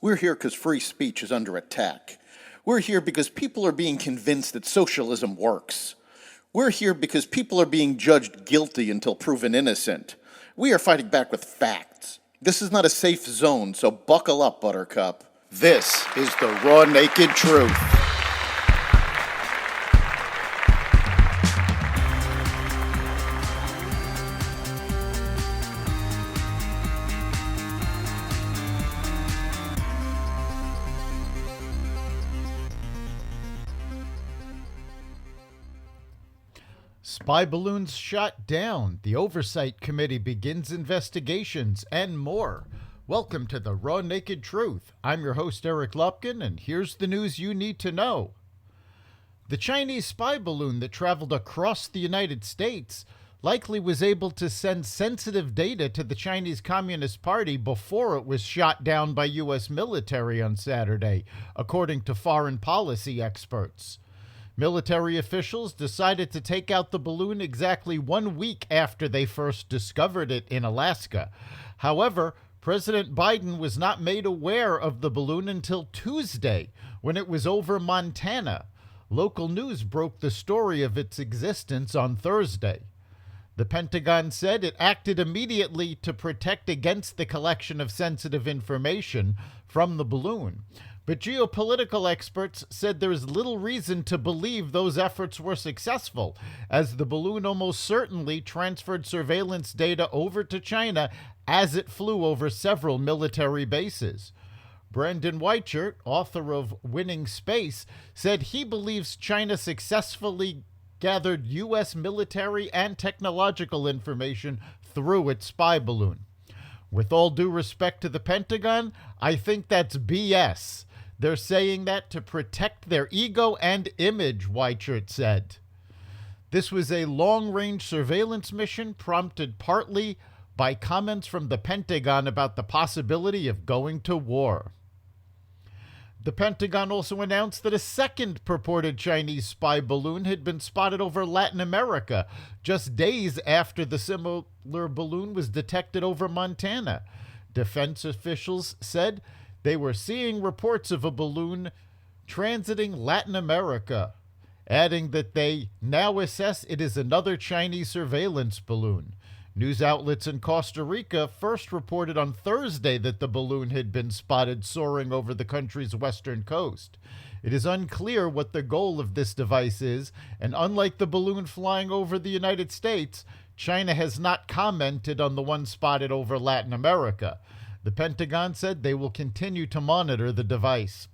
We're here because free speech is under attack. We're here because people are being convinced that socialism works. We're here because people are being judged guilty until proven innocent. We are fighting back with facts. This is not a safe zone, so buckle up, Buttercup. This is the raw, naked truth. Spy balloons shot down. The Oversight Committee begins investigations and more. Welcome to the Raw Naked Truth. I'm your host, Eric Lupkin, and here's the news you need to know. The Chinese spy balloon that traveled across the United States likely was able to send sensitive data to the Chinese Communist Party before it was shot down by U.S. military on Saturday, according to foreign policy experts. Military officials decided to take out the balloon exactly 1 week after they first discovered it in Alaska. However, President Biden was not made aware of the balloon until Tuesday, when it was over Montana. Local news broke the story of its existence on Thursday. The Pentagon said it acted immediately to protect against the collection of sensitive information from the balloon. But geopolitical experts said there is little reason to believe those efforts were successful, as the balloon almost certainly transferred surveillance data over to China as it flew over several military bases. Brandon Whiteshirt, author of Winning Space, said he believes China successfully gathered U.S. military and technological information through its spy balloon. With all due respect to the Pentagon, I think that's BS. They're saying that to protect their ego and image, Whiteshirt said. This was a long-range surveillance mission prompted partly by comments from the Pentagon about the possibility of going to war. The Pentagon also announced that a second purported Chinese spy balloon had been spotted over Latin America just days after the similar balloon was detected over Montana. Defense officials said they were seeing reports of a balloon transiting Latin America, adding that they now assess it is another Chinese surveillance balloon. News outlets in Costa Rica first reported on Thursday that the balloon had been spotted soaring over the country's western coast. It is unclear what the goal of this device is, and unlike the balloon flying over the United States, China has not commented on the one spotted over Latin America. The Pentagon said they will continue to monitor the device.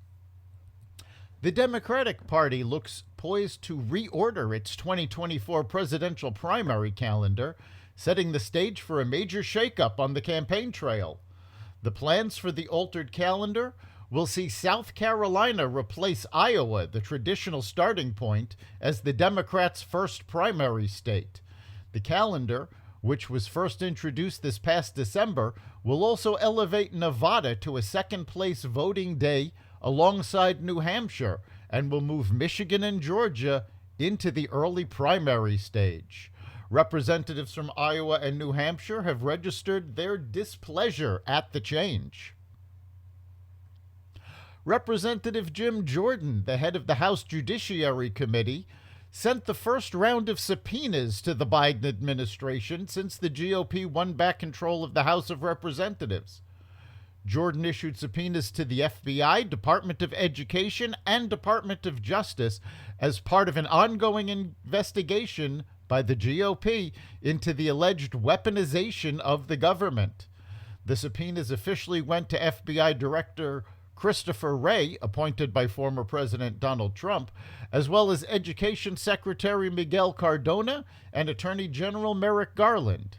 The Democratic Party looks poised to reorder its 2024 presidential primary calendar, setting the stage for a major shakeup on the campaign trail. The plans for the altered calendar will see South Carolina replace Iowa, the traditional starting point, as the Democrats' first primary state. The calendar, which was first introduced this past December, will also elevate Nevada to a second-place voting day alongside New Hampshire, and will move Michigan and Georgia into the early primary stage. Representatives from Iowa and New Hampshire have registered their displeasure at the change. Representative Jim Jordan, the head of the House Judiciary Committee, sent the first round of subpoenas to the Biden administration since the GOP won back control of the House of Representatives. Jordan issued subpoenas to the FBI, Department of Education, and Department of Justice as part of an ongoing investigation by the GOP into the alleged weaponization of the government. The subpoenas officially went to FBI Director Christopher Wray, appointed by former President Donald Trump, as well as Education Secretary Miguel Cardona and Attorney General Merrick Garland.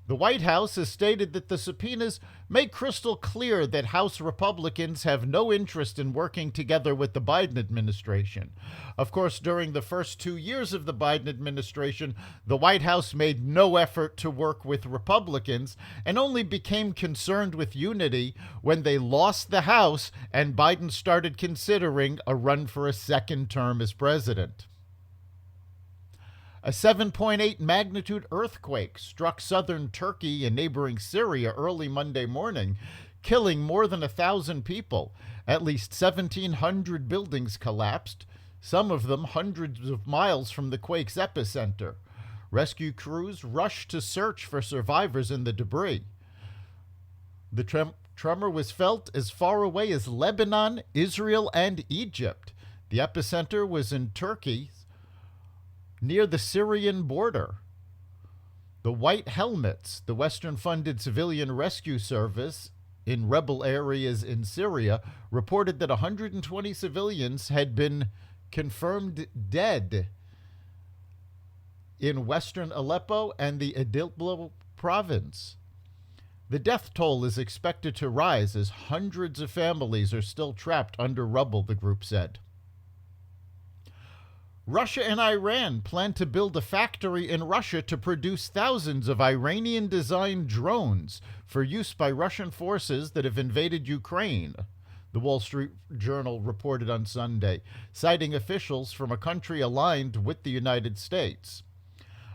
The White House has stated that the subpoenas make crystal clear that House Republicans have no interest in working together with the Biden administration. Of course, during the first 2 years of the Biden administration, the White House made no effort to work with Republicans and only became concerned with unity when they lost the House and Biden started considering a run for a second term as president. A 7.8 magnitude earthquake struck southern Turkey and neighboring Syria early Monday morning, killing more than 1,000 people. At least 1,700 buildings collapsed, some of them hundreds of miles from the quake's epicenter. Rescue crews rushed to search for survivors in the debris. The tremor was felt as far away as Lebanon, Israel, and Egypt. The epicenter was in Turkey, near the Syrian border. The White Helmets, the Western-funded civilian rescue service in rebel areas in Syria, reported that 120 civilians had been confirmed dead in western Aleppo and the Idlib province. The death toll is expected to rise as hundreds of families are still trapped under rubble, the group said. Russia and Iran plan to build a factory in Russia to produce thousands of Iranian-designed drones for use by Russian forces that have invaded Ukraine, the Wall Street Journal reported on Sunday, citing officials from a country aligned with the United States.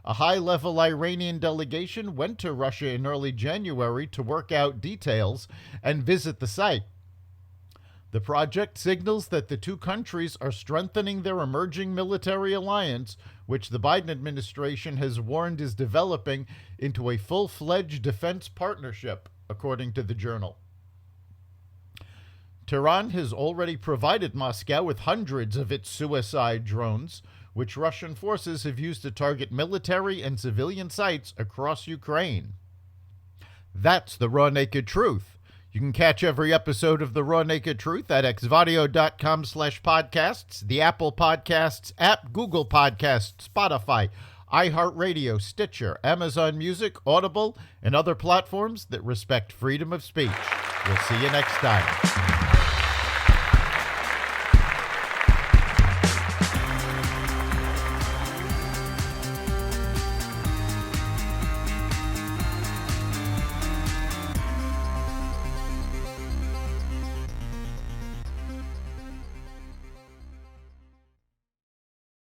A high-level Iranian delegation went to Russia in early January to work out details and visit the site. The project signals that the two countries are strengthening their emerging military alliance, which the Biden administration has warned is developing into a full-fledged defense partnership, according to the journal. Tehran has already provided Moscow with hundreds of its suicide drones, which Russian forces have used to target military and civilian sites across Ukraine. That's the Raw Naked Truth. You can catch every episode of The Raw Naked Truth at xvadio.com/podcasts, the Apple Podcasts app, Google Podcasts, Spotify, iHeartRadio, Stitcher, Amazon Music, Audible, and other platforms that respect freedom of speech. We'll see you next time.